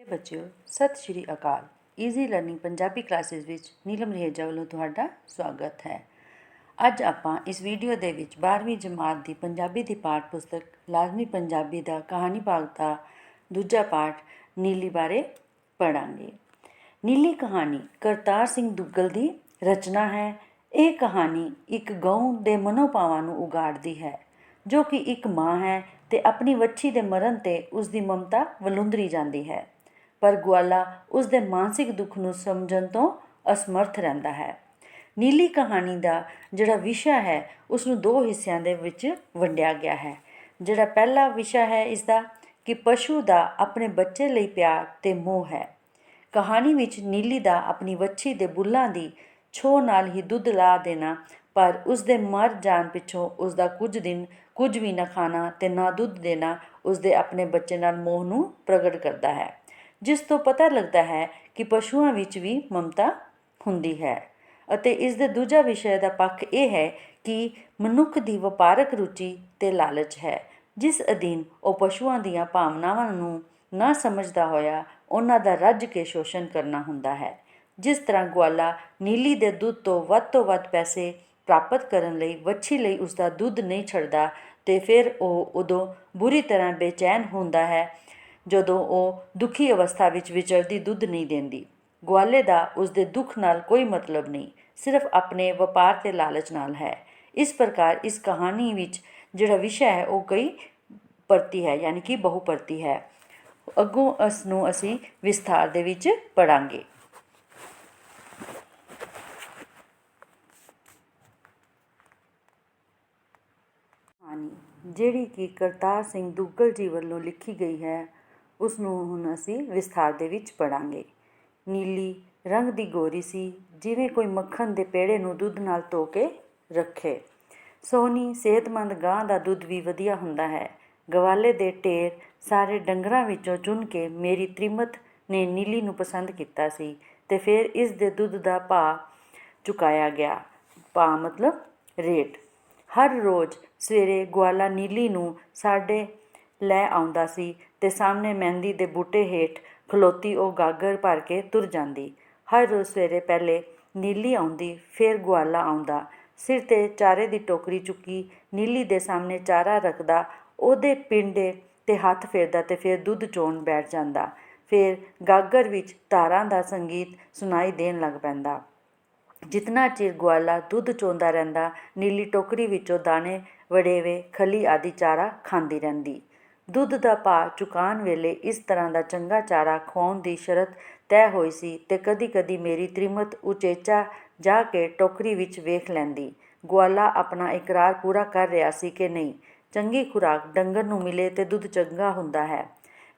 ਬੱਚਿਓ, ਸਤਿ ਸ਼੍ਰੀ ਅਕਾਲ। Easy learning Punjabi classes ਵਿੱਚ ਨੀਲਮ ਰਹੇਜਾ ਵੱਲੋਂ ਤੁਹਾਡਾ ਸਵਾਗਤ ਹੈ। ਅੱਜ ਆਪਾਂ ਇਸ ਵੀਡੀਓ ਦੇ ਵਿੱਚ 12ਵੀਂ ਜਮਾਤ ਦੀ ਪੰਜਾਬੀ ਦੀ ਪਾਠ ਪੁਸਤਕ ਲਾਜ਼ਮੀ ਪੰਜਾਬੀ ਦਾ ਕਹਾਣੀ ਭਾਗ ਦਾ ਦੂਜਾ ਪਾਠ ਨੀਲੀ ਬਾਰੇ ਪੜ੍ਹਾਂਗੇ। ਨੀਲੀ ਕਹਾਣੀ ਕਰਤਾਰ ਸਿੰਘ ਦੁੱਗਲ ਦੀ ਰਚਨਾ ਹੈ। ਇਹ ਕਹਾਣੀ ਇੱਕ ਗਊ ਦੇ ਮਨੋਭਾਵਾਂ ਨੂੰ ਉਗਾੜਦੀ ਹੈ, ਜੋ ਕਿ ਇੱਕ ਮਾਂ ਹੈ ਤੇ ਆਪਣੀ ਵੱਛੀ ਦੇ ਮਰਨ 'ਤੇ ਉਸ ਦੀ ਮਮਤਾ ਵਲੂੰਧਰੀ ਜਾਂਦੀ ਹੈ, ਪਰ ਗਵਾਲਾ ਉਸ ਦੇ ਮਾਨਸਿਕ ਦੁੱਖ ਨੂੰ ਸਮਝਣ ਤੋਂ ਅਸਮਰਥ ਰਹਿੰਦਾ ਹੈ। ਨੀਲੀ ਕਹਾਣੀ ਦਾ ਜਿਹੜਾ ਵਿਸ਼ਾ ਹੈ ਉਸ ਨੂੰ ਦੋ ਹਿੱਸਿਆਂ ਦੇ ਵਿੱਚ ਵੰਡਿਆ ਗਿਆ ਹੈ। ਜਿਹੜਾ ਪਹਿਲਾ ਵਿਸ਼ਾ ਹੈ ਇਸ ਦਾ ਕਿ ਪਸ਼ੂ ਦਾ ਆਪਣੇ ਬੱਚੇ ਲਈ ਪਿਆਰ ਤੇ ਮੋਹ ਹੈ। ਕਹਾਣੀ ਵਿੱਚ ਨੀਲੀ ਦਾ ਆਪਣੀ ਵੱਛੀ ਦੇ ਬੁੱਲ੍ਹਾਂ ਦੀ ਛੋਹ ਨਾਲ ਹੀ ਦੁੱਧ ਲਾ ਦੇਣਾ, ਪਰ ਉਸ ਦੇ ਮਰ ਜਾਣ ਪਿੱਛੋਂ ਉਸ ਦਾ ਕੁਝ ਦਿਨ ਕੁਝ ਵੀ ਨਾ ਖਾਣਾ ਤੇ ਨਾ ਦੁੱਧ ਦੇਣਾ ਉਸ ਦੇ ਆਪਣੇ ਬੱਚੇ ਨਾਲ ਮੋਹ ਨੂੰ ਪ੍ਰਗਟ ਕਰਦਾ ਹੈ, ਜਿਸ ਤੋਂ ਪਤਾ ਲੱਗਦਾ ਹੈ ਕਿ ਪਸ਼ੂਆਂ ਵਿੱਚ ਵੀ ਮਮਤਾ ਹੁੰਦੀ ਹੈ। ਅਤੇ ਇਸ ਦੇ ਦੂਜਾ ਵਿਸ਼ੇ ਦਾ ਪੱਖ ਇਹ ਹੈ ਕਿ ਮਨੁੱਖ ਦੀ ਵਪਾਰਕ ਰੁਚੀ ਤੇ ਲਾਲਚ ਹੈ, ਜਿਸ ਅਧੀਨ ਉਹ ਪਸ਼ੂਆਂ ਦੀਆਂ ਭਾਵਨਾਵਾਂ ਨੂੰ ਨਾ ਸਮਝਦਾ ਹੋਇਆ ਉਹਨਾਂ ਦਾ ਰੱਜ ਕੇ ਸ਼ੋਸ਼ਣ ਕਰਨਾ ਹੁੰਦਾ ਹੈ। ਜਿਸ ਤਰ੍ਹਾਂ ਗਵਾਲਾ ਨੀਲੀ ਦੇ ਦੁੱਧ ਤੋਂ ਵੱਧ ਪੈਸੇ ਪ੍ਰਾਪਤ ਕਰਨ ਲਈ ਵੱਛੀ ਲਈ ਉਸਦਾ ਦੁੱਧ ਨਹੀਂ ਛੱਡਦਾ ਤੇ ਫਿਰ ਉਹ ਉਦੋਂ ਬੁਰੀ ਤਰ੍ਹਾਂ ਬੇਚੈਨ ਹੁੰਦਾ ਹੈ ਜਦੋਂ ਉਹ ਦੁਖੀ ਅਵਸਥਾ ਵਿੱਚ ਵਿਚਰਦੀ ਦੁੱਧ ਨਹੀਂ ਦਿੰਦੀ। ਗਵਾਲੇ ਦਾ ਉਸਦੇ ਦੁੱਖ ਨਾਲ ਕੋਈ ਮਤਲਬ ਨਹੀਂ, ਸਿਰਫ ਆਪਣੇ ਵਪਾਰ ਤੇ ਲਾਲਚ ਨਾਲ ਹੈ। ਇਸ ਪ੍ਰਕਾਰ ਇਸ ਕਹਾਣੀ ਵਿੱਚ ਜਿਹੜਾ ਵਿਸ਼ਾ ਹੈ ਉਹ ਕਈ ਪਰਤੀ ਹੈ, ਯਾਨੀ ਕਿ ਬਹੁਪਰਤੀ ਹੈ। ਅੱਗੋਂ ਇਸ ਨੂੰ ਅਸੀਂ ਵਿਸਥਾਰ ਦੇ ਵਿੱਚ ਪੜ੍ਹਾਂਗੇ। ਕਹਾਣੀ ਜਿਹੜੀ ਕਿ ਕਰਤਾਰ ਸਿੰਘ ਦੁੱਗਲ ਜੀ ਵੱਲੋਂ ਲਿਖੀ ਗਈ ਹੈ ਉਸ ਨੂੰ ਹੁਣ ਅਸੀਂ ਵਿਸਥਾਰ ਦੇ ਵਿੱਚ ਪੜ੍ਹਾਂਗੇ। ਨੀਲੀ ਰੰਗ ਦੀ ਗੋਰੀ ਸੀ, ਜਿਵੇਂ ਕੋਈ ਮੱਖਣ ਦੇ ਪੇੜੇ ਨੂੰ ਦੁੱਧ ਨਾਲ ਧੋ ਕੇ ਰੱਖੇ। ਸੋਹਣੀ ਸਿਹਤਮੰਦ ਗਾਂ ਦਾ ਦੁੱਧ ਵੀ ਵਧੀਆ ਹੁੰਦਾ ਹੈ। ਗਵਾਲੇ ਦੇ ਢੇਰ ਸਾਰੇ ਡੰਗਰਾਂ ਵਿੱਚੋਂ ਚੁਣ ਕੇ ਮੇਰੀ ਤ੍ਰੀਮਤ ਨੇ ਨੀਲੀ ਨੂੰ ਪਸੰਦ ਕੀਤਾ ਸੀ ਤੇ ਫਿਰ ਇਸ ਦੇ ਦੁੱਧ ਦਾ ਭਾਅ ਚੁਕਾਇਆ ਗਿਆ। ਭਾਅ ਮਤਲਬ ਰੇਟ। ਹਰ ਰੋਜ਼ ਸਵੇਰੇ ਗਵਾਲਾ ਨੀਲੀ ਨੂੰ ਸਾਡੇ ਲੈ ਆਉਂਦਾ ਸੀ ਤੇ ਸਾਹਮਣੇ ਮਹਿੰਦੀ ਦੇ ਬੂਟੇ ਹੇਠ ਖਲੋਤੀ ਉਹ ਗਾਗਰ ਭਰ ਕੇ ਤੁਰ ਜਾਂਦੀ। ਹਰ ਰੋਜ਼ ਸਵੇਰੇ ਪਹਿਲੇ ਨੀਲੀ ਆਉਂਦੀ, ਫਿਰ ਗਵਾਲਾ ਆਉਂਦਾ। ਸਿਰ 'ਤੇ ਚਾਰੇ ਦੀ ਟੋਕਰੀ ਚੁੱਕੀ ਨੀਲੀ ਦੇ ਸਾਹਮਣੇ ਚਾਰਾ ਰੱਖਦਾ, ਉਹਦੇ ਪਿੰਡੇ 'ਤੇ ਹੱਥ ਫੇਰਦਾ ਤੇ ਫਿਰ ਦੁੱਧ ਚੋਣ ਬੈਠ ਜਾਂਦਾ। ਫਿਰ ਗਾਗਰ ਵਿੱਚ ਧਾਰਾਂ ਦਾ ਸੰਗੀਤ ਸੁਣਾਈ ਦੇਣ ਲੱਗ ਪੈਂਦਾ। ਜਿਤਨਾ ਚਿਰ ਗਵਾਲਾ ਦੁੱਧ ਚੋਂਦਾ ਰਹਿੰਦਾ, ਨੀਲੀ ਟੋਕਰੀ ਵਿੱਚੋਂ ਦਾਣੇ ਵੜੇਵੇ ਖਲੀ ਆਦਿ ਚਾਰਾ ਖਾਂਦੀ ਰਹਿੰਦੀ। ਦੁੱਧ ਦਾ ਭਾਅ ਚੁਕਾਉਣ ਵੇਲੇ ਇਸ ਤਰ੍ਹਾਂ ਦਾ ਚੰਗਾ ਚਾਰਾ ਖਵਾਉਣ ਦੀ ਸ਼ਰਤ ਤੈਅ ਹੋਈ ਸੀ ਤੇ ਕਦੀ ਕਦੀ ਮੇਰੀ ਤ੍ਰੀਮਤ ਉਚੇਚਾ ਜਾ ਕੇ ਟੋਕਰੀ ਵਿੱਚ ਵੇਖ ਲੈਂਦੀ। ਗਵਾਲਾ ਆਪਣਾ ਇਕਰਾਰ ਪੂਰਾ ਕਰ ਰਿਹਾ ਸੀ ਕਿ ਨਹੀਂ, ਚੰਗੀ ਖੁਰਾਕ ਡੰਗਰ ਨੂੰ ਮਿਲੇ ਤੇ ਦੁੱਧ ਚੰਗਾ ਹੁੰਦਾ ਹੈ,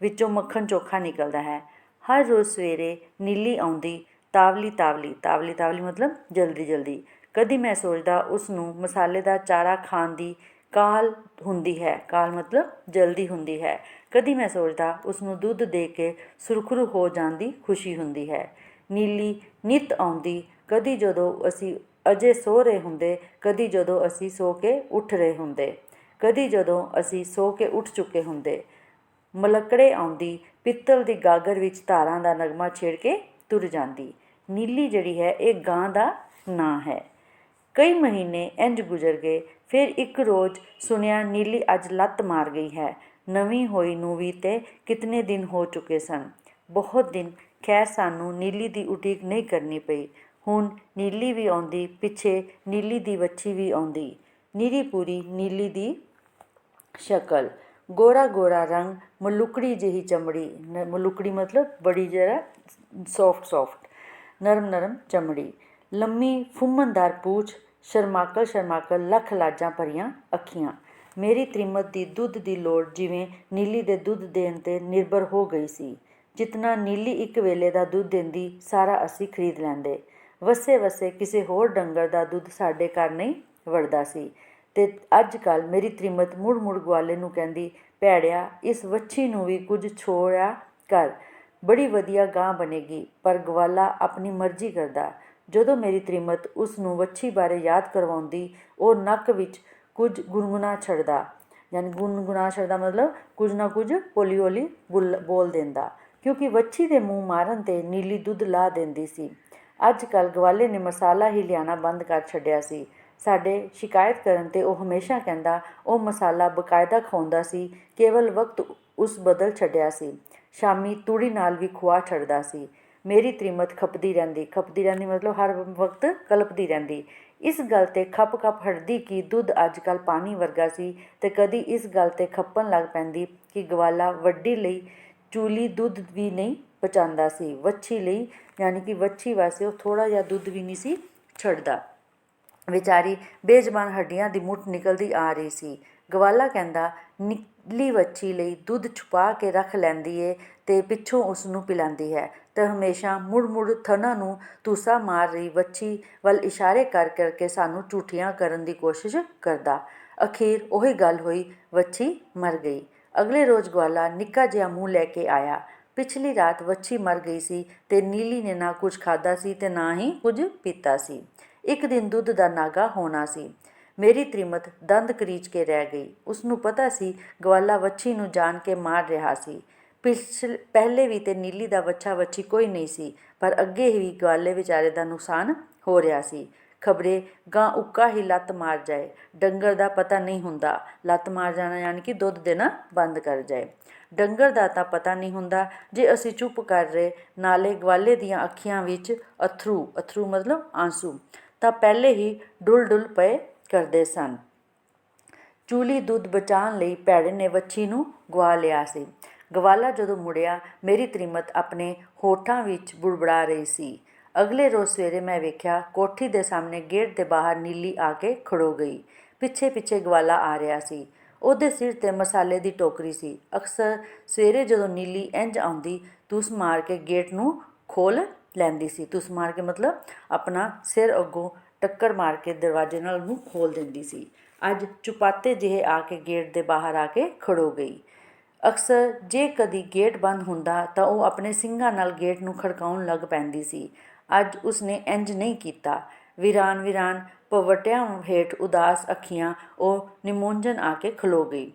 ਵਿੱਚੋਂ ਮੱਖਣ ਚੋਖਾ ਨਿਕਲਦਾ ਹੈ। ਹਰ ਰੋਜ਼ ਸਵੇਰੇ ਨੀਲੀ ਆਉਂਦੀ, ਤਾਵਲੀ ਤਾਵਲੀ। ਤਾਵਲੀ ਤਾਵਲੀ ਮਤਲਬ ਜਲਦੀ ਜਲਦੀ। ਕਦੀ ਮੈਂ ਸੋਚਦਾ ਉਸ ਨੂੰ ਮਸਾਲੇਦਾਰ ਚਾਰਾ ਖਾਣ ਦੀ ਕਾਹਲ ਹੁੰਦੀ ਹੈ, ਕਾਹਲ ਮਤਲਬ ਜਲਦੀ ਹੁੰਦੀ ਹੈ। ਕਦੀ ਮੈਂ ਸੋਚਦਾ ਉਸ ਨੂੰ ਦੁੱਧ ਦੇ ਕੇ ਸੁਰਖਰੂ ਹੋ ਜਾਣ ਦੀ ਖੁਸ਼ੀ ਹੁੰਦੀ ਹੈ। ਨੀਲੀ ਨਿੱਤ ਆਉਂਦੀ, ਕਦੀ ਜਦੋਂ ਅਸੀਂ ਅਜੇ ਸੋ ਰਹੇ ਹੁੰਦੇ, ਕਦੀ ਜਦੋਂ ਅਸੀਂ ਸੋ ਕੇ ਉੱਠ ਰਹੇ ਹੁੰਦੇ, ਕਦੀ ਜਦੋਂ ਅਸੀਂ ਸੋ ਕੇ ਉੱਠ ਚੁੱਕੇ ਹੁੰਦੇ। ਮਲਕੜੇ ਆਉਂਦੀ, ਪਿੱਤਲ ਦੀ ਗਾਗਰ ਵਿੱਚ ਧਾਰਾਂ ਦਾ ਨਗਮਾ ਛੇੜ ਕੇ ਤੁਰ ਜਾਂਦੀ। ਨੀਲੀ ਜਿਹੜੀ ਹੈ ਇਹ ਗਾਂ ਦਾ ਨਾਂ ਹੈ। ਕਈ ਮਹੀਨੇ ਇੰਝ ਗੁਜ਼ਰ ਗਏ। ਫਿਰ ਇੱਕ ਰੋਜ਼ ਸੁਣਿਆ ਨੀਲੀ ਅੱਜ ਲੱਤ ਮਾਰ ਗਈ ਹੈ। ਨਵੀਂ ਹੋਈ ਨੂੰ ਵੀ ਤੇ ਕਿਤਨੇ ਦਿਨ ਹੋ ਚੁੱਕੇ ਸਨ। ਬਹੁਤ ਦਿਨ। ਖੈਰ ਸਾਨੂੰ ਨੀਲੀ ਦੀ ਉਡੀਕ ਨਹੀਂ ਕਰਨੀ ਪਈ। ਹੁਣ ਨੀਲੀ ਵੀ ਆਉਂਦੀ, ਪਿੱਛੇ ਨੀਲੀ ਦੀ ਵੱਛੀ ਵੀ ਆਉਂਦੀ। ਨਿਰੀ ਪੂਰੀ ਨੀਲੀ ਦੀ ਸ਼ਕਲ, ਗੋਰਾ ਗੋਰਾ ਰੰਗ, ਮਲੁਕੜੀ ਜਿਹੀ ਚਮੜੀ। ਮਲੁਕੜੀ ਮਤਲਬ ਬੜੀ ਜ਼ਰਾ ਸੌਫਟ ਨਰਮ ਨਰਮ ਚਮੜੀ। ਲੰਮੀ ਫੁੰਮਣਦਾਰ ਪੂਛ, ਸ਼ਰਮਾਕਲ ਸ਼ਰਮਾਕਲ ਲੱਖ ਲਾਜਾਂ ਭਰੀਆਂ ਅੱਖੀਆਂ। ਮੇਰੀ ਤ੍ਰੀਮਤ ਦੀ ਦੁੱਧ ਦੀ ਲੋੜ ਜਿਵੇਂ ਨੀਲੀ ਦੇ ਦੁੱਧ ਦੇਣ 'ਤੇ ਨਿਰਭਰ ਹੋ ਗਈ ਸੀ। ਜਿਤਨਾ ਨੀਲੀ ਇੱਕ ਵੇਲੇ ਦਾ ਦੁੱਧ ਦਿੰਦੀ, ਸਾਰਾ ਅਸੀਂ ਖਰੀਦ ਲੈਂਦੇ। ਵਸੇ ਵਸੇ ਕਿਸੇ ਹੋਰ ਡੰਗਰ ਦਾ ਦੁੱਧ ਸਾਡੇ ਘਰ ਨਹੀਂ ਵੜਦਾ ਸੀ ਤੇ ਅੱਜ ਕੱਲ੍ਹ ਮੇਰੀ ਤ੍ਰੀਮਤ ਮੁੜ ਮੁੜ ਗਵਾਲੇ ਨੂੰ ਕਹਿੰਦੀ, ਭੈੜਿਆ, ਇਸ ਵੱਛੀ ਨੂੰ ਵੀ ਕੁਝ ਛੋੜਿਆ ਕਰ, ਬੜੀ ਵਧੀਆ ਗਾਂ ਬਣੇਗੀ। ਪਰ ਗਵਾਲਾ ਆਪਣੀ ਮਰਜ਼ੀ ਕਰਦਾ। ਜਦੋਂ ਮੇਰੀ ਤ੍ਰੀਮਤ ਉਸ ਨੂੰ ਵੱਛੀ ਬਾਰੇ ਯਾਦ ਕਰਵਾਉਂਦੀ, ਉਹ ਨੱਕ ਵਿੱਚ ਕੁਝ ਗੁਣਗੁਣਾ ਛੱਡਦਾ, ਯਾਨੀ ਗੁਣਗੁਣਾ ਛੱਡਦਾ ਮਤਲਬ ਕੁਝ ਨਾ ਕੁਝ ਹੌਲੀ ਹੌਲੀ ਬੋਲ ਦਿੰਦਾ ਕਿਉਂਕਿ ਵੱਛੀ ਦੇ ਮੂੰਹ ਮਾਰਨ 'ਤੇ ਨੀਲੀ ਦੁੱਧ ਲਾ ਦਿੰਦੀ ਸੀ। ਅੱਜ ਕੱਲ੍ਹ ਗਵਾਲੇ ਨੇ ਮਸਾਲਾ ਹੀ ਲਿਆਉਣਾ ਬੰਦ ਕਰ ਛੱਡਿਆ ਸੀ। ਸਾਡੇ ਸ਼ਿਕਾਇਤ ਕਰਨ 'ਤੇ ਉਹ ਹਮੇਸ਼ਾ ਕਹਿੰਦਾ ਉਹ ਮਸਾਲਾ ਬਕਾਇਦਾ ਖਵਾਉਂਦਾ ਸੀ, ਕੇਵਲ ਵਕਤ ਉਸ ਬਦਲ ਛੱਡਿਆ ਸੀ। ਸ਼ਾਮੀ ਤੂੜੀ ਨਾਲ ਵੀ ਖੁਆ ਛੱਡਦਾ ਸੀ। ਮੇਰੀ ਤ੍ਰੀਮਤ ਖਪਦੀ ਰਹਿੰਦੀ ਮਤਲਬ ਹਰ ਵਕਤ ਕਲਪਦੀ ਰਹਿੰਦੀ। ਇਸ ਗੱਲ 'ਤੇ ਖੱਪ ਹਟਦੀ ਕਿ ਦੁੱਧ ਅੱਜ ਕੱਲ੍ਹ ਪਾਣੀ ਵਰਗਾ ਸੀ, ਅਤੇ ਕਦੀ ਇਸ ਗੱਲ 'ਤੇ ਖੱਪਣ ਲੱਗ ਪੈਂਦੀ ਕਿ ਗਵਾਲਾ ਵੱਡੀ ਲਈ ਚੂਲੀ ਦੁੱਧ ਵੀ ਨਹੀਂ ਪਹੁੰਚਾਉਂਦਾ ਸੀ। ਵੱਛੀ ਲਈ ਯਾਨੀ ਕਿ ਵੱਛੀ ਵਾਸਤੇ ਉਹ ਥੋੜ੍ਹਾ ਜਿਹਾ ਦੁੱਧ ਵੀ ਨਹੀਂ ਸੀ ਛੱਡਦਾ। ਵਿਚਾਰੀ ਬੇਜ਼ਬਾਨ ਹੱਡੀਆਂ ਦੀ ਮੁੱਠ ਨਿਕਲਦੀ ਆ ਰਹੀ ਸੀ। ਗਵਾਲਾ ਕਹਿੰਦਾ ਨੀਲੀ ਵੱਛੀ ਲਈ ਦੁੱਧ ਛੁਪਾ ਕੇ ਰੱਖ ਲੈਂਦੀ ਏ ਅਤੇ ਪਿੱਛੋਂ ਉਸ ਨੂੰ ਪਿਲਾਉਂਦੀ ਹੈ, ਅਤੇ ਹਮੇਸ਼ਾ ਮੁੜ ਥਣਾਂ ਨੂੰ ਧੂਸਾ ਮਾਰ ਰਹੀ ਵੱਛੀ ਵੱਲ ਇਸ਼ਾਰੇ ਕਰਕੇ ਸਾਨੂੰ ਝੂਠੀਆਂ ਕਰਨ ਦੀ ਕੋਸ਼ਿਸ਼ ਕਰਦਾ। ਅਖੀਰ ਉਹੀ ਗੱਲ ਹੋਈ, ਵੱਛੀ ਮਰ ਗਈ। ਅਗਲੇ ਰੋਜ਼ ਗਵਾਲਾ ਨਿੱਕਾ ਜਿਹਾ ਮੂੰਹ ਲੈ ਕੇ ਆਇਆ। ਪਿਛਲੀ ਰਾਤ ਵੱਛੀ ਮਰ ਗਈ ਸੀ ਅਤੇ ਨੀਲੀ ਨੇ ਨਾ ਕੁਝ ਖਾਧਾ ਸੀ ਅਤੇ ਨਾ ਹੀ ਕੁਝ ਪੀਤਾ ਸੀ। ਇੱਕ ਦਿਨ ਦੁੱਧ ਦਾ ਨਾਗਾ ਹੋਣਾ ਸੀ। ਮੇਰੀ ਤ੍ਰੀਮਤ ਦੰਦ ਕਰੀਚ ਕੇ ਰਹਿ ਗਈ। ਉਸਨੂੰ ਪਤਾ ਸੀ ਗਵਾਲਾ ਵੱਛੀ ਨੂੰ ਜਾਣ ਕੇ ਮਾਰ ਰਿਹਾ ਸੀ। ਪਹਿਲੇ ਵੀ ਤੇ ਨੀਲੀ ਦਾ ਵੱਛਾ ਵੱਛੀ ਕੋਈ ਨਹੀਂ ਸੀ, ਪਰ ਅੱਗੇ ਵੀ ਗਵਾਲੇ ਵਿਚਾਰੇ ਦਾ ਨੁਕਸਾਨ ਹੋ ਰਿਹਾ ਸੀ। ਖਬਰੇ ਗਾਂ ਉੱਕਾ ਹੀ ਲੱਤ ਮਾਰ ਜਾਏ। ਡੰਗਰ ਦਾ ਪਤਾ ਨਹੀਂ ਹੁੰਦਾ। ਲੱਤ ਮਾਰ ਜਾਣਾ ਯਾਨੀ ਕਿ ਦੁੱਧ ਦੇਣਾ ਬੰਦ ਕਰ ਜਾਏ। ਡੰਗਰ ਦਾ ਤਾਂ ਪਤਾ ਨਹੀਂ ਹੁੰਦਾ। ਜੇ ਅਸੀਂ ਚੁੱਪ ਕਰ ਰਹੇ, ਨਾਲੇ ਗਵਾਲੇ ਦੀਆਂ ਅੱਖੀਆਂ ਵਿੱਚ ਅਥਰੂ ਮਤਲਬ ਆਂਸੂ ਤਾਂ ਪਹਿਲੇ ਹੀ ਡੁੱਲ ਪਏ ਕਰਦੇ ਸਨ। ਚੂਲੀ ਦੁੱਧ ਬਚਾਉਣ ਲਈ ਭੈੜੇ ਨੇ ਵੱਛੀ ਨੂੰ ਗਵਾ ਲਿਆ ਸੀ। ਗਵਾਲਾ ਜਦੋਂ ਮੁੜਿਆ, ਮੇਰੀ ਤ੍ਰੀਮਤ ਆਪਣੇ ਹੋਠਾਂ ਵਿੱਚ ਬੁੜਬੁੜਾ ਰਹੀ ਸੀ। ਅਗਲੇ ਰੋਜ਼ ਸਵੇਰੇ ਮੈਂ ਵੇਖਿਆ, ਕੋਠੀ ਦੇ ਸਾਹਮਣੇ ਗੇਟ ਦੇ ਬਾਹਰ ਨੀਲੀ ਆ ਕੇ ਖੜੋ ਗਈ। ਪਿੱਛੇ ਗਵਾਲਾ ਆ ਰਿਹਾ ਸੀ। ਉਹਦੇ ਸਿਰ 'ਤੇ ਮਸਾਲੇ ਦੀ ਟੋਕਰੀ ਸੀ। ਅਕਸਰ ਸਵੇਰੇ ਜਦੋਂ ਨੀਲੀ ਇੰਝ ਆਉਂਦੀ, ਤੁਸ ਮਾਰ ਕੇ ਗੇਟ ਨੂੰ ਖੋਲ੍ਹ ਲੈਂਦੀ ਸੀ। ਤੁਸ ਮਾਰ ਕੇ ਮਤਲਬ ਆਪਣਾ ਸਿਰ ਅੱਗੋਂ ਟੱਕਰ ਮਾਰ ਕੇ ਦਰਵਾਜ਼ੇ ਨਾਲ ਉਹਨੂੰ ਖੋਲ੍ਹ ਦਿੰਦੀ ਸੀ। ਅੱਜ ਚੁਪਾਤੇ ਜਿਹੇ ਆ ਕੇ ਗੇਟ ਦੇ ਬਾਹਰ ਆ ਕੇ ਖੜੋ ਗਈ। ਅਕਸਰ ਜੇ ਕਦੀ ਗੇਟ ਬੰਦ ਹੁੰਦਾ ਤਾਂ ਉਹ ਆਪਣੇ ਸਿੰਗਾਂ ਨਾਲ ਗੇਟ ਨੂੰ ਖੜਕਾਉਣ ਲੱਗ ਪੈਂਦੀ ਸੀ। ਅੱਜ ਉਸਨੇ ਇੰਝ ਨਹੀਂ ਕੀਤਾ। ਵੀਰਾਨ ਪਵਟਿਆਂ ਹੇਠ ਉਦਾਸ ਅੱਖੀਆਂ ਉਹ ਨਿਮੋਝਨ ਆ ਕੇ ਖਲੋ ਗਈ।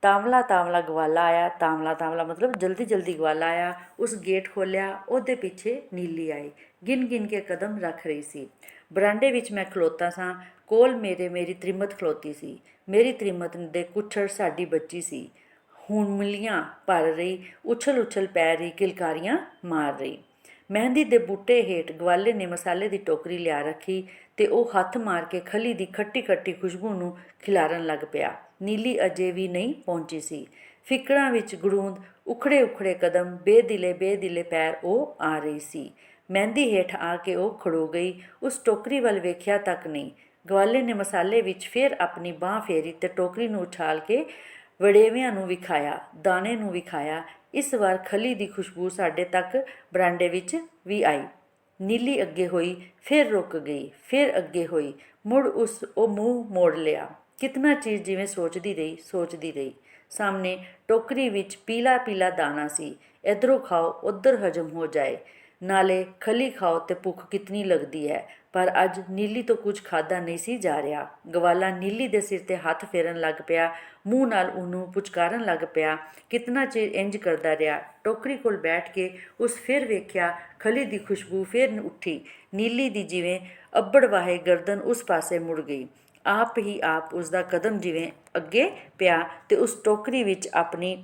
ਤਾਂਵਲਾ ਗਵਾਲਾ ਆਇਆ। ਤਾਂਵਲਾ ਮਤਲਬ ਜਲਦੀ ਗਵਾਲਾ ਆਇਆ। ਉਸ ਗੇਟ ਖੋਲ੍ਹਿਆ। ਉਹਦੇ ਪਿੱਛੇ ਨੀਲੀ ਆਈ। ਗਿਣ ਕੇ ਕਦਮ ਰੱਖ ਰਹੀ ਸੀ। ਬਰਾਂਡੇ ਵਿੱਚ ਮੈਂ ਖਲੋਤਾ ਸਾਂ। ਕੋਲ ਮੇਰੀ ਤ੍ਰੀਮਤ ਖਲੋਤੀ ਸੀ। ਮੇਰੀ ਤ੍ਰੀਮਤ ਦੇ ਕੁੱਛੜ ਸਾਡੀ ਬੱਚੀ ਸੀ। ਹੁਣਮਲੀਆਂ ਭਰ ਰਹੀ, ਉਛਲ ਪੈ ਰਹੀ, ਕਿਲਕਾਰੀਆਂ ਮਾਰ ਰਹੀ। ਮਹਿੰਦੀ ਦੇ ਬੂਟੇ ਹੇਠ ਗਵਾਲੇ ਨੇ ਮਸਾਲੇ ਦੀ ਟੋਕਰੀ ਲਿਆ ਰੱਖੀ ਅਤੇ ਉਹ ਹੱਥ ਮਾਰ ਕੇ ਖਲੀ ਦੀ ਖੱਟੀ ਖੁਸ਼ਬੂ ਨੂੰ ਖਿਲਾਰਨ ਲੱਗ ਪਿਆ। ਨੀਲੀ ਅਜੇ ਵੀ ਨਹੀਂ ਪਹੁੰਚੀ ਸੀ। ਫਿੱਕੜਾਂ ਵਿੱਚ ਗੜੂੰਦ, ਉਖੜੇ ਕਦਮ, ਬੇਦਿਲੇ ਪੈਰ ਉਹ ਆ ਰਹੀ ਸੀ। ਮਹਿੰਦੀ ਹੇਠ ਆ ਕੇ ਉਹ ਖੜੋ ਗਈ। ਉਸ ਟੋਕਰੀ ਵੱਲ ਵੇਖਿਆ ਤੱਕ ਨਹੀਂ। ਗਵਾਲੇ ਨੇ ਮਸਾਲੇ ਵਿੱਚ ਫੇਰ ਆਪਣੀ ਬਾਂਹ ਫੇਰੀ ਅਤੇ ਟੋਕਰੀ ਨੂੰ ਉਛਾਲ ਕੇ ਵੜੇਵਿਆਂ ਨੂੰ ਵਿਖਾਇਆ, ਦਾਣੇ ਨੂੰ ਵਿਖਾਇਆ। ਇਸ ਵਾਰ ਖਲੀ ਦੀ ਖੁਸ਼ਬੂ ਸਾਡੇ ਤੱਕ ਬਰਾਂਡੇ ਵਿੱਚ ਵੀ ਆਈ। ਨੀਲੀ ਅੱਗੇ ਹੋਈ, ਫਿਰ ਰੁਕ ਗਈ, ਫਿਰ ਅੱਗੇ ਹੋਈ। ਮੁੜ ਉਹ ਮੂੰਹ ਮੋੜ ਲਿਆ। ਕਿਤਨਾ ਚਿਰ ਜਿਵੇਂ ਸੋਚਦੀ ਰਹੀ। ਸਾਹਮਣੇ ਟੋਕਰੀ ਵਿੱਚ ਪੀਲਾ ਦਾਣਾ ਸੀ। ਇੱਧਰੋਂ ਖਾਓ, ਉੱਧਰ ਹਜਮ ਹੋ ਜਾਏ। ਨਾਲੇ ਖਲੀ ਖਾਓ ਤੇ ਭੁੱਖ ਕਿਤਨੀ ਲੱਗਦੀ ਹੈ। ਪਰ ਅੱਜ ਨੀਲੀ ਤੋਂ ਕੁਝ ਖਾਧਾ ਨਹੀਂ ਸੀ ਜਾ ਰਿਹਾ। ਗਵਾਲਾ ਨੀਲੀ ਦੇ ਸਿਰ 'ਤੇ ਹੱਥ ਫੇਰਨ ਲੱਗ ਪਿਆ, ਮੂੰਹ ਨਾਲ ਉਹਨੂੰ ਪੁਚਕਾਰਨ ਲੱਗ ਪਿਆ। ਕਿਤਨਾ ਚਿਰ ਇੰਝ ਕਰਦਾ ਰਿਹਾ। ਟੋਕਰੀ ਕੋਲ ਬੈਠ ਕੇ ਉਸ ਫਿਰ ਵੇਖਿਆ। ਖਲੀ ਦੀ ਖੁਸ਼ਬੂ ਫਿਰ ਉੱਠੀ। ਨੀਲੀ ਦੀ ਜਿਵੇਂ ਅੱਬੜ ਵਾਹੇ ਗਰਦਨ ਉਸ ਪਾਸੇ ਮੁੜ ਗਈ। ਆਪ ਹੀ ਆਪ ਉਸਦਾ ਕਦਮ ਜਿਵੇਂ ਅੱਗੇ ਪਿਆ ਅਤੇ ਉਸ ਟੋਕਰੀ ਵਿੱਚ ਆਪਣੀ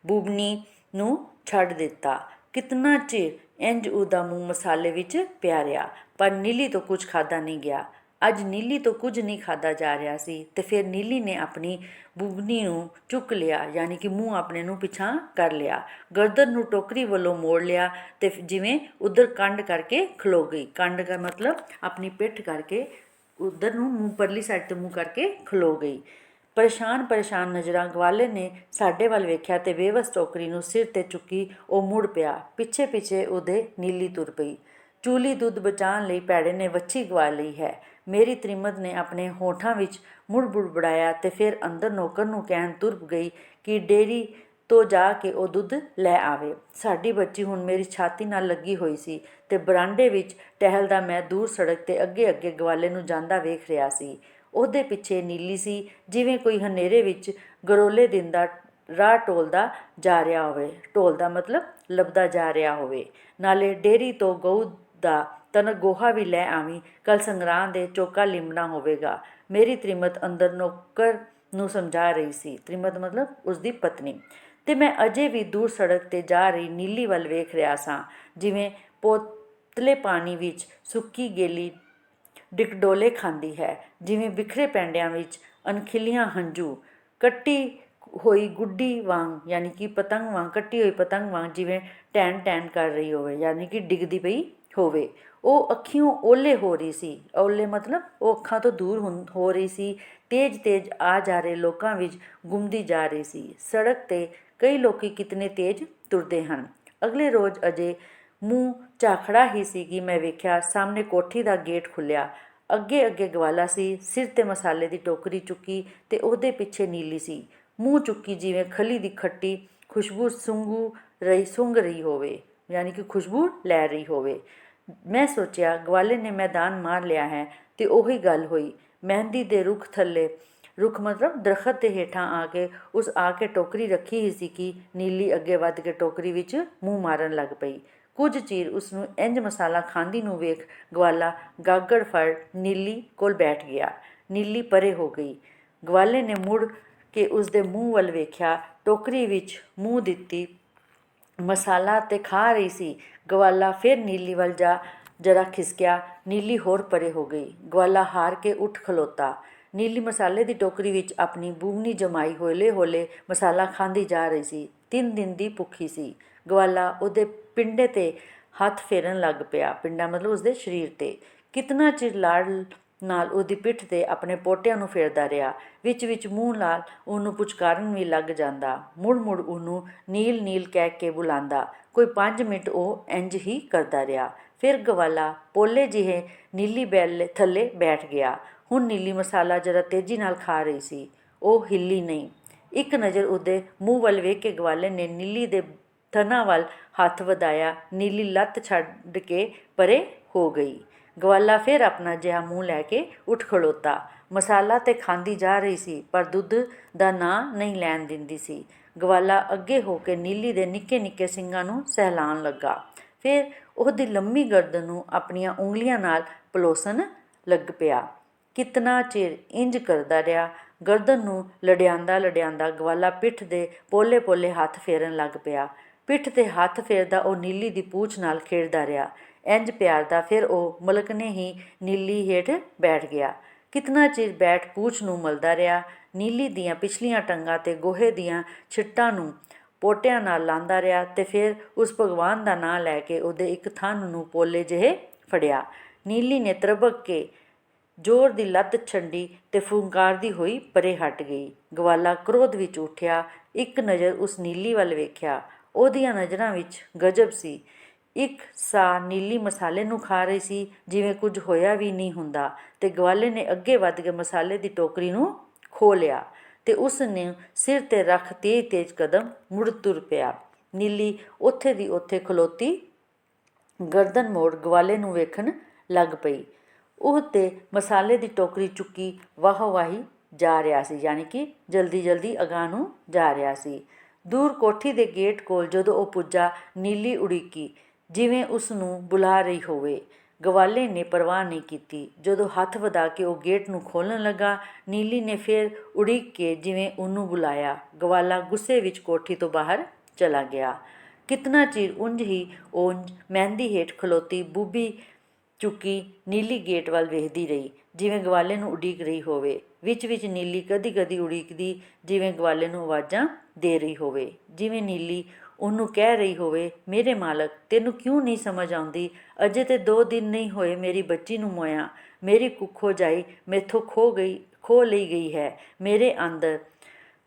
ਬੁਬਨੀ ਨੂੰ ਛੱਡ ਦਿੱਤਾ। ਕਿਤਨਾ ਚਿਰ ਇੰਝ ਉਹਦਾ ਮੂੰਹ ਮਸਾਲੇ ਵਿੱਚ ਪਿਆ ਰਿਹਾ, ਪਰ ਨੀਲੀ ਤੋਂ ਕੁਝ ਖਾਧਾ ਨਹੀਂ ਗਿਆ। ਅੱਜ ਨੀਲੀ ਤੋਂ ਕੁਝ ਨਹੀਂ ਖਾਧਾ ਜਾ ਰਿਹਾ ਸੀ ਅਤੇ ਫਿਰ ਨੀਲੀ ਨੇ ਆਪਣੀ ਬੁਬਨੀ ਨੂੰ ਚੁੱਕ ਲਿਆ, ਯਾਨੀ ਕਿ ਮੂੰਹ ਆਪਣੇ ਨੂੰ ਪਿਛਾਂਹ ਕਰ ਲਿਆ, ਗਰਦਨ ਨੂੰ ਟੋਕਰੀ ਵੱਲੋਂ ਮੋੜ ਲਿਆ ਅਤੇ ਜਿਵੇਂ ਉੱਧਰ ਕੰਡ ਕਰਕੇ ਖਲੋ ਗਈ। ਕੰਡ ਦਾ ਮਤਲਬ ਆਪਣੀ ਪਿੱਠ ਕਰਕੇ ਉੱਧਰ ਨੂੰ ਮੂੰਹ ਪਰਲੀ ਸਾਈਡ 'ਤੇ ਮੂੰਹ ਕਰਕੇ ਖਲੋ ਗਈ। ਪਰੇਸ਼ਾਨ ਨਜ਼ਰਾਂ ਗਵਾਲੇ ਨੇ ਸਾਡੇ ਵੱਲ ਵੇਖਿਆ ਅਤੇ ਬੇਵੱਸ ਟੋਕਰੀ ਨੂੰ ਸਿਰ 'ਤੇ ਚੁੱਕੀ ਉਹ ਮੁੜ ਪਿਆ। ਪਿੱਛੇ ਉਹਦੇ ਨੀਲੀ ਤੁਰ ਪਈ। ਚੂਲੀ ਦੁੱਧ ਬਚਾਉਣ ਲਈ ਭੈੜੇ ਨੇ ਵੱਛੀ ਗਵਾ ਲਈ ਹੈ। ਮੇਰੀ ਤ੍ਰੀਮਤ ਨੇ ਆਪਣੇ ਹੋਠਾਂ ਵਿੱਚ ਮੁੜ ਬੁੜਬੁੜਾਇਆ ਅਤੇ ਫਿਰ ਅੰਦਰ ਨੌਕਰ ਨੂੰ ਕਹਿਣ ਤੁਰ ਗਈ ਕਿ ਡੇਅਰੀ ਤੋਂ ਜਾ ਕੇ ਉਹ ਦੁੱਧ ਲੈ ਆਵੇ। ਸਾਡੀ ਬੱਚੀ ਹੁਣ ਮੇਰੀ ਛਾਤੀ ਨਾਲ ਲੱਗੀ ਹੋਈ ਸੀ ਅਤੇ ਬਰਾਂਡੇ ਵਿੱਚ ਟਹਿਲਦਾ ਮੈਂ ਦੂਰ ਸੜਕ 'ਤੇ ਅੱਗੇ ਗਵਾਲੇ ਨੂੰ ਜਾਂਦਾ ਵੇਖ ਰਿਹਾ ਸੀ। ਉਹਦੇ ਪਿੱਛੇ ਨੀਲੀ ਸੀ, ਜਿਵੇਂ ਕੋਈ ਹਨੇਰੇ ਵਿੱਚ ਗਰੋਲੇ ਦਿੰਦਾ ਰਾਹ ਟੋਲਦਾ ਜਾ ਰਿਹਾ ਹੋਵੇ। ਢੋਲਦਾ ਮਤਲਬ ਲੱਭਦਾ ਜਾ ਰਿਹਾ ਹੋਵੇ। ਨਾਲੇ ਡੇਅਰੀ ਤੋਂ ਗਊ ਦਾ ਤਨ ਗੋਹਾ ਵੀ ਲੈ ਆਵੀਂ, ਕੱਲ੍ਹ ਸੰਗਰਾਂਦ ਦੇ ਚੌਕਾ ਲਿੰਬਣਾ ਹੋਵੇਗਾ। ਮੇਰੀ ਤ੍ਰੀਮਤ ਅੰਦਰ ਨੌਕਰ ਨੂੰ ਸਮਝਾ ਰਹੀ ਸੀ। ਤ੍ਰੀਮਤ ਮਤਲਬ ਉਸਦੀ ਪਤਨੀ। ਅਤੇ ਮੈਂ ਅਜੇ ਵੀ ਦੂਰ ਸੜਕ 'ਤੇ ਜਾ ਰਹੀ ਨੀਲੀ ਵੱਲ ਵੇਖ ਰਿਹਾ ਸਾਂ, ਜਿਵੇਂ ਪੋਤਲੇ ਪਾਣੀ ਵਿੱਚ ਸੁੱਕੀ ਗੇਲੀ ਡਿਕਡੋਲੇ ਖਾਂਦੀ ਹੈ, ਜਿਵੇਂ ਬਿਖਰੇ ਪੈਂਡਿਆਂ ਵਿੱਚ ਅਣਖੀਲੀਆਂ ਹੰਝੂ, ਕੱਟੀ ਹੋਈ ਗੁੱਡੀ ਵਾਂਗ ਯਾਨੀ ਕਿ ਪਤੰਗ ਵਾਂਗ, ਕੱਟੀ ਹੋਈ ਪਤੰਗ ਵਾਂਗ ਜਿਵੇਂ ਟੈਨ ਟੈਨ ਕਰ ਰਹੀ ਹੋਵੇ, ਯਾਨੀ ਕਿ ਡਿੱਗਦੀ ਪਈ ਹੋਵੇ। ਉਹ ਅੱਖੀਓਂ ਓਹਲੇ ਹੋ ਰਹੀ ਸੀ। ਓਹਲੇ ਮਤਲਬ ਉਹ ਅੱਖਾਂ ਤੋਂ ਦੂਰ ਹੋ ਰਹੀ ਸੀ। ਤੇਜ਼ ਤੇਜ਼ ਆ ਜਾ ਰਹੇ ਲੋਕਾਂ ਵਿੱਚ ਗੁੰਮਦੀ ਜਾ ਰਹੀ ਸੀ। ਸੜਕ 'ਤੇ ਕਈ ਲੋਕੀ ਕਿਤਨੇ ਤੇਜ਼ ਤੁਰਦੇ ਹਨ। ਅਗਲੇ ਰੋਜ਼ ਅਜੇ ਮੂੰਹ ਝਾਖੜਾ ਹੀ ਸੀ ਕਿ ਮੈਂ ਵੇਖਿਆ ਸਾਹਮਣੇ ਕੋਠੀ ਦਾ ਗੇਟ ਖੁੱਲ੍ਹਿਆ। ਅੱਗੇ ਅੱਗੇ ਗਵਾਲਾ ਸੀ, ਸਿਰ 'ਤੇ ਮਸਾਲੇ ਦੀ ਟੋਕਰੀ ਚੁੱਕੀ, ਅਤੇ ਉਹਦੇ ਪਿੱਛੇ ਨੀਲੀ ਸੀ, ਮੂੰਹ ਚੁੱਕੀ ਜਿਵੇਂ ਖਲੀ ਦੀ ਖੱਟੀ ਖੁਸ਼ਬੂ ਸੁੰਘ ਰਹੀ ਹੋਵੇ, ਯਾਨੀ ਕਿ ਖੁਸ਼ਬੂ ਲੈ ਰਹੀ ਹੋਵੇ। ਮੈਂ ਸੋਚਿਆ ਗਵਾਲੇ ਨੇ ਮੈਦਾਨ ਮਾਰ ਲਿਆ ਹੈ। ਅਤੇ ਉਹੀ ਗੱਲ ਹੋਈ। ਮਹਿੰਦੀ ਦੇ ਰੁੱਖ ਥੱਲੇ, ਰੁੱਖ ਮਤਲਬ ਦਰਖਤ ਦੇ ਹੇਠਾਂ ਆ ਕੇ ਟੋਕਰੀ ਰੱਖੀ ਹੀ ਸੀ ਕਿ ਨੀਲੀ ਅੱਗੇ ਵੱਧ ਕੇ ਟੋਕਰੀ ਵਿੱਚ ਮੂੰਹ ਮਾਰਨ ਲੱਗ ਪਈ। ਕੁਝ ਚਿਰ ਉਸਨੂੰ ਇੰਝ ਮਸਾਲਾ ਖਾਂਦੀ ਨੂੰ ਵੇਖ ਗਵਾਲਾ ਗਾਗਰ ਫੜ ਨੀਲੀ ਕੋਲ ਬੈਠ ਗਿਆ। ਨੀਲੀ ਪਰੇ ਹੋ ਗਈ। ਗਵਾਲੇ ਨੇ ਮੁੜ ਕੇ ਉਸਦੇ ਮੂੰਹ ਵੱਲ ਵੇਖਿਆ, ਟੋਕਰੀ ਵਿੱਚ ਮੂੰਹ ਦਿੱਤੀ ਮਸਾਲਾ ਤੇ ਖਾ ਰਹੀ ਸੀ। ਗਵਾਲਾ ਫਿਰ ਨੀਲੀ ਵੱਲ ਜਰਾ ਖਿਸਕਿਆ। ਨੀਲੀ ਹੋਰ ਪਰੇ ਹੋ ਗਈ। ਗਵਾਲਾ ਹਾਰ ਕੇ ਉੱਠ ਖਲੋਤਾ। ਨੀਲੀ ਮਸਾਲੇ ਦੀ ਟੋਕਰੀ ਵਿੱਚ ਆਪਣੀ ਬੂਮਣੀ ਜਮਾਈ ਹੌਲੇ ਹੌਲੇ ਮਸਾਲਾ ਖਾਂਦੀ ਜਾ ਰਹੀ ਸੀ। 3 ਦਿਨ ਦੀ ਭੁੱਖੀ ਸੀ। ਗਵਾਲਾ ਉਹਦੇ ਪਿੰਡੇ 'ਤੇ ਹੱਥ ਫੇਰਨ ਲੱਗ ਪਿਆ। ਪਿੰਡਾ ਮਤਲਬ ਉਸਦੇ ਸਰੀਰ 'ਤੇ। ਕਿਤਨਾ ਚਿਰ ਲਾਡ ਨਾਲ ਉਹਦੀ ਪਿੱਠ 'ਤੇ ਆਪਣੇ ਪੋਟਿਆਂ ਨੂੰ ਫੇਰਦਾ ਰਿਹਾ। ਵਿੱਚ ਵਿੱਚ ਮੂੰਹ ਨਾਲ ਉਹਨੂੰ ਪੁਚਕਾਰਨ ਵੀ ਲੱਗ ਜਾਂਦਾ। ਮੁੜ ਮੁੜ ਉਹਨੂੰ ਨੀਲ ਨੀਲ ਕਹਿ ਕੇ ਬੁਲਾਉਂਦਾ। ਕੋਈ 5 ਮਿੰਟ ਉਹ ਇੰਝ ਹੀ ਕਰਦਾ ਰਿਹਾ। ਫਿਰ ਗਵਾਲਾ ਪੋਲੇ ਜਿਹੇ ਨੀਲੀ ਬੈਲ ਥੱਲੇ ਬੈਠ ਗਿਆ। ਹੁਣ ਨੀਲੀ ਮਸਾਲਾ ਜਰਾ ਤੇਜ਼ੀ ਨਾਲ ਖਾ ਰਹੀ ਸੀ। ਉਹ ਹਿੱਲੀ ਨਹੀਂ। ਇੱਕ ਨਜ਼ਰ ਉਹਦੇ ਮੂੰਹ ਵੱਲ ਵੇਖ ਕੇ ਗਵਾਲੇ ਨੇ ਨੀਲੀ ਦੇ ਥਣਾਂ ਵੱਲ ਹੱਥ ਵਧਾਇਆ। ਨੀਲੀ ਲੱਤ ਛੱਡ ਕੇ ਪਰੇ ਹੋ ਗਈ। ਗਵਾਲਾ ਫਿਰ ਆਪਣਾ ਜਿਹਾ ਮੂੰਹ ਲੈ ਕੇ ਉੱਠ ਖਲੋਤਾ। ਮਸਾਲਾ ਤੇ ਖਾਂਦੀ ਜਾ ਰਹੀ ਸੀ, ਪਰ ਦੁੱਧ ਦਾ ਨਾਂ ਨਹੀਂ ਲੈਣ ਦਿੰਦੀ ਸੀ। ਗਵਾਲਾ ਅੱਗੇ ਹੋ ਕੇ ਨੀਲੀ ਦੇ ਨਿੱਕੇ ਨਿੱਕੇ ਸਿੰਗਾਂ ਨੂੰ ਸਹਿਲਾਣ ਲੱਗਾ। ਫਿਰ ਉਹਦੀ ਲੰਮੀ ਗਰਦਨ ਨੂੰ ਆਪਣੀਆਂ ਉਂਗਲੀਆਂ ਨਾਲ ਪਲੋਸਣ ਲੱਗ ਪਿਆ। ਕਿਤਨਾ ਚਿਰ ਇੰਝ ਕਰਦਾ ਰਿਹਾ। ਗਰਦਨ ਨੂੰ ਲਡਿਆਂਦਾ ਲਡਿਆਂਦਾ ਗਵਾਲਾ ਪਿੱਠ ਦੇ ਪੋਲੇ ਪੋਲੇ ਹੱਥ ਫੇਰਨ ਲੱਗ ਪਿਆ। ਪਿੱਠ 'ਤੇ ਹੱਥ ਫੇਰਦਾ ਉਹ ਨੀਲੀ ਦੀ ਪੂਛ ਨਾਲ ਖੇਡਦਾ ਰਿਹਾ। ਇੰਝ ਪਿਆਰਦਾ ਫਿਰ ਉਹ ਮਲਕਨੇ ਹੀ ਨੀਲੀ ਹੇਠ ਬੈਠ ਗਿਆ। ਕਿਤਨਾ ਚਿਰ ਬੈਠ ਪੂਛ ਨੂੰ ਮਲਦਾ ਰਿਹਾ। ਨੀਲੀ ਦੀਆਂ ਪਿਛਲੀਆਂ ਟੰਗਾਂ 'ਤੇ ਗੋਹੇ ਦੀਆਂ ਛਿੱਟਾਂ ਨੂੰ ਪੋਟਿਆਂ ਨਾਲ ਲਾਂਦਾ ਰਿਹਾ, ਅਤੇ ਫਿਰ ਉਸ ਭਗਵਾਨ ਦਾ ਨਾਂ ਲੈ ਕੇ ਉਹਦੇ ਇੱਕ ਥਣ ਨੂੰ ਪੋਲੇ ਜਿਹੇ ਫੜਿਆ। ਨੀਲੀ ਨੇ ਤਰਬਕ ਕੇ ਜ਼ੋਰ ਦੀ ਲੱਤ ਛੱਡੀ ਅਤੇ ਫੁੰਕਾਰਦੀ ਹੋਈ ਪਰੇ ਹਟ ਗਈ। ਗਵਾਲਾ ਕ੍ਰੋਧ ਵਿੱਚ ਉੱਠਿਆ। ਇੱਕ ਨਜ਼ਰ ਉਸ ਨੀਲੀ ਵੱਲ ਵੇਖਿਆ। ਉਹਦੀਆਂ ਨਜ਼ਰਾਂ ਵਿੱਚ ਗਜ਼ਬ ਸੀ। ਇੱਕ ਸਾਹ ਨੀਲੀ ਮਸਾਲੇ ਨੂੰ ਖਾ ਰਹੀ ਸੀ, ਜਿਵੇਂ ਕੁਝ ਹੋਇਆ ਵੀ ਨਹੀਂ ਹੁੰਦਾ। ਅਤੇ ਗਵਾਲੇ ਨੇ ਅੱਗੇ ਵੱਧ ਕੇ ਮਸਾਲੇ ਦੀ ਟੋਕਰੀ ਨੂੰ ਖੋਹ ਲਿਆ ਅਤੇ ਉਸ ਨੇ ਸਿਰ 'ਤੇ ਰੱਖ ਤੇਜ਼ ਤੇਜ਼ ਕਦਮ ਮੁੜ ਤੁਰ ਪਿਆ। ਨੀਲੀ ਉੱਥੇ ਦੀ ਉੱਥੇ ਖਲੋਤੀ ਗਰਦਨ ਮੋੜ ਗਵਾਲੇ ਨੂੰ ਵੇਖਣ ਲੱਗ ਪਈ। ਉਹ ਤੇ ਮਸਾਲੇ ਦੀ ਟੋਕਰੀ ਚੁੱਕੀ ਵਾਹੋ ਵਾਹੀ ਜਾ ਰਿਹਾ ਸੀ, ਯਾਨੀ ਕਿ ਜਲਦੀ ਜਲਦੀ ਅਗਾਂਹ ਨੂੰ ਜਾ ਰਿਹਾ ਸੀ। ਦੂਰ ਕੋਠੀ ਦੇ ਗੇਟ ਕੋਲ ਜਦੋਂ ਉਹ ਪੁੱਜਾ, ਨੀਲੀ ਉੜੀਕੀ, ਜਿਵੇਂ ਉਸ ਨੂੰ ਬੁਲਾ ਰਹੀ ਹੋਵੇ। ਗਵਾਲੇ ਨੇ ਪਰਵਾਹ ਨਹੀਂ ਕੀਤੀ। ਜਦੋਂ ਹੱਥ ਵਧਾ ਕੇ ਉਹ ਗੇਟ ਨੂੰ ਖੋਲ੍ਹਣ ਲੱਗਾ, ਨੀਲੀ ਨੇ ਫਿਰ ਉੜੀਕ ਕੇ ਜਿਵੇਂ ਉਹਨੂੰ ਬੁਲਾਇਆ। ਗਵਾਲਾ ਗੁੱਸੇ ਵਿੱਚ ਕੋਠੀ ਤੋਂ ਬਾਹਰ ਚਲਾ ਗਿਆ। ਕਿਤਨਾ ਚਿਰ ਉਂਝ ਹੀ ਉਹ ਮਹਿੰਦੀ ਹੇਠ ਖਲੋਤੀ ਬੂਬੀ ਚੁੱਕੀ ਨੀਲੀ ਗੇਟ ਵੱਲ ਵੇਖਦੀ ਰਹੀ, ਜਿਵੇਂ ਗਵਾਲੇ ਨੂੰ ਉਡੀਕ ਰਹੀ ਹੋਵੇ। ਵਿੱਚ ਵਿੱਚ ਨੀਲੀ ਕਦੀ ਕਦੀ ਉਡੀਕਦੀ, ਜਿਵੇਂ ਗਵਾਲੇ ਨੂੰ ਆਵਾਜ਼ਾਂ ਦੇ ਰਹੀ ਹੋਵੇ, ਜਿਵੇਂ ਨੀਲੀ ਉਹਨੂੰ ਕਹਿ ਰਹੀ ਹੋਵੇ, ਮੇਰੇ ਮਾਲਕ, ਤੈਨੂੰ ਕਿਉਂ ਨਹੀਂ ਸਮਝ ਆਉਂਦੀ? ਅਜੇ ਤੇ 2 ਦਿਨ ਨਹੀਂ ਹੋਏ ਮੇਰੀ ਬੱਚੀ ਨੂੰ ਮੋਇਆ। ਮੇਰੀ ਕੁੱਖੋਂ ਜਾਈ ਮੈਥੋਂ ਖੋਹ ਲਈ ਗਈ ਹੈ ਮੇਰੇ ਅੰਦਰ।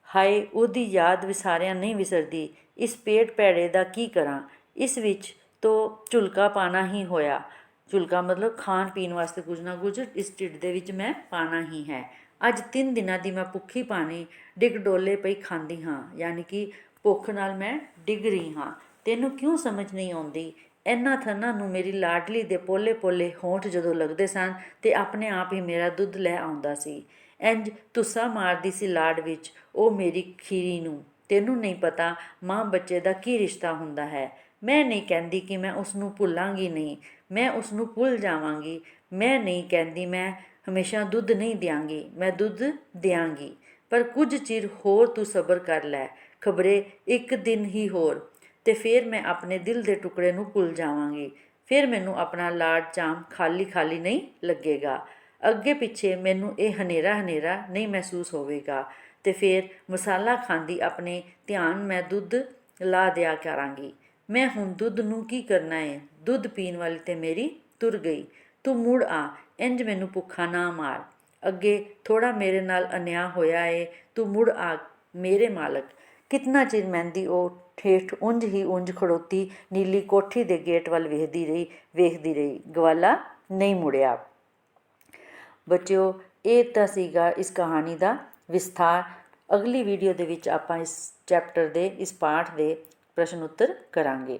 ਹਾਏ, ਉਹਦੀ ਯਾਦ ਵਿਸਾਰਿਆਂ ਨਹੀਂ ਵਿਸਰਦੀ। ਇਸ ਪੇਟ ਭੈੜੇ ਦਾ ਕੀ ਕਰਾਂ? ਇਸ ਵਿੱਚ ਤੋਂ ਝੁਲਕਾ ਪਾਣਾ ਹੀ ਹੋਇਆ। ਝੁਲਕਾ ਮਤਲਬ ਖਾਣ ਪੀਣ ਵਾਸਤੇ ਕੁਝ ਨਾ ਕੁਝ ਇਸ ਢਿੱਡ ਦੇ ਵਿੱਚ ਮੈਂ ਪਾਣਾ ਹੀ ਹੈ। ਅੱਜ 3 ਦਿਨਾਂ ਦੀ ਮੈਂ ਭੁੱਖੀ ਪਾਣੀ ਡਿੱਗ ਡੋਲੇ ਪਈ ਖਾਂਦੀ ਹਾਂ, ਯਾਨੀ ਕਿ ਭੁੱਖ ਨਾਲ ਮੈਂ ਡਿੱਗ ਰਹੀ ਹਾਂ। ਤੈਨੂੰ ਕਿਉਂ ਸਮਝ ਨਹੀਂ ਆਉਂਦੀ? ਇਹਨਾਂ ਥਣਾਂ ਨੂੰ ਮੇਰੀ ਲਾਡਲੀ ਦੇ ਪੋਲੇ ਪੋਲੇ ਹੋਂਠ ਜਦੋਂ ਲੱਗਦੇ ਸਨ ਅਤੇ ਆਪਣੇ ਆਪ ਹੀ ਮੇਰਾ ਦੁੱਧ ਲੈ ਆਉਂਦਾ ਸੀ। ਇੰਝ ਧੁੱਸਾ ਮਾਰਦੀ ਸੀ ਲਾਡ ਵਿੱਚ ਉਹ ਮੇਰੀ ਖੀਰੀ ਨੂੰ, ਤੈਨੂੰ ਨਹੀਂ ਪਤਾ ਮਾਂ ਬੱਚੇ ਦਾ ਕੀ ਰਿਸ਼ਤਾ ਹੁੰਦਾ ਹੈ। ਮੈਂ ਨਹੀਂ ਕਹਿੰਦੀ ਕਿ ਮੈਂ ਉਸ ਨੂੰ ਭੁੱਲਾਂਗੀ ਨਹੀਂ, ਮੈਂ ਉਸ ਨੂੰ ਭੁੱਲ ਜਾਵਾਂਗੀ। ਮੈਂ ਨਹੀਂ ਕਹਿੰਦੀ ਮੈਂ ਹਮੇਸ਼ਾ ਦੁੱਧ ਨਹੀਂ ਦਿਆਂਗੀ, ਮੈਂ ਦੁੱਧ ਦਿਆਂਗੀ। ਪਰ ਕੁਝ ਚਿਰ ਹੋਰ ਤੂੰ ਸਬਰ ਕਰ ਲੈ, ਖਬਰੇ ਇੱਕ ਦਿਨ ਹੀ ਹੋਰ, ਤੇ ਫਿਰ ਮੈਂ ਆਪਣੇ ਦਿਲ ਦੇ ਟੁਕੜੇ ਨੂੰ ਭੁੱਲ ਜਾਵਾਂਗੀ। ਫਿਰ ਮੈਨੂੰ ਆਪਣਾ ਲਾਡ ਚਾਮ ਖਾਲੀ ਖਾਲੀ ਨਹੀਂ ਲੱਗੇਗਾ। ਅੱਗੇ ਪਿੱਛੇ ਮੈਨੂੰ ਇਹ ਹਨੇਰਾ ਹਨੇਰਾ ਨਹੀਂ ਮਹਿਸੂਸ ਹੋਵੇਗਾ, ਤੇ ਫਿਰ ਮਸਾਲਾ ਖਾਂਦੀ ਆਪਣੇ ਧਿਆਨ ਮੈਂ ਦੁੱਧ ਲਾ ਦਿਆ ਕਰਾਂਗੀ। ਮੈਂ ਹੁਣ ਦੁੱਧ ਨੂੰ ਕੀ ਕਰਨਾ ਏ? ਦੁੱਧ ਪੀਣ ਵਾਲੀ ਤੇ ਮੇਰੀ ਤੁਰ ਗਈ। ਤੂੰ ਮੁੜ ਆ, ਇੰਝ ਮੈਨੂੰ ਭੁੱਖਾ ਨਾ ਮਾਰ। ਅੱਗੇ ਥੋੜ੍ਹਾ ਮੇਰੇ ਨਾਲ ਅਨਿਆਂ ਹੋਇਆ ਏ, ਤੂੰ ਮੁੜ ਆ ਮੇਰੇ ਮਾਲਕ। ਕਿਤਨਾ ਚਿਰ ਮਹਿੰਦੀ ਉਹ ਠੇਠ ਉਂਝ ਹੀ ਉਂਝ ਖੜੋਤੀ ਨੀਲੀ ਕੋਠੀ ਦੇ ਗੇਟ ਵੱਲ ਵੇਖਦੀ ਰਹੀ। ਗਵਾਲਾ ਨਹੀਂ ਮੁੜਿਆ। ਬੱਚਿਓ, ਇਹ ਤਾਂ ਸੀਗਾ ਇਸ ਕਹਾਣੀ ਦਾ ਵਿਸਥਾਰ। ਅਗਲੀ ਵੀਡੀਓ ਦੇ ਵਿੱਚ ਆਪਾਂ ਇਸ ਚੈਪਟਰ ਦੇ ਇਸ ਪਾਠ ਦੇ ਪ੍ਰਸ਼ਨ ਉੱਤਰ ਕਰਾਂਗੇ।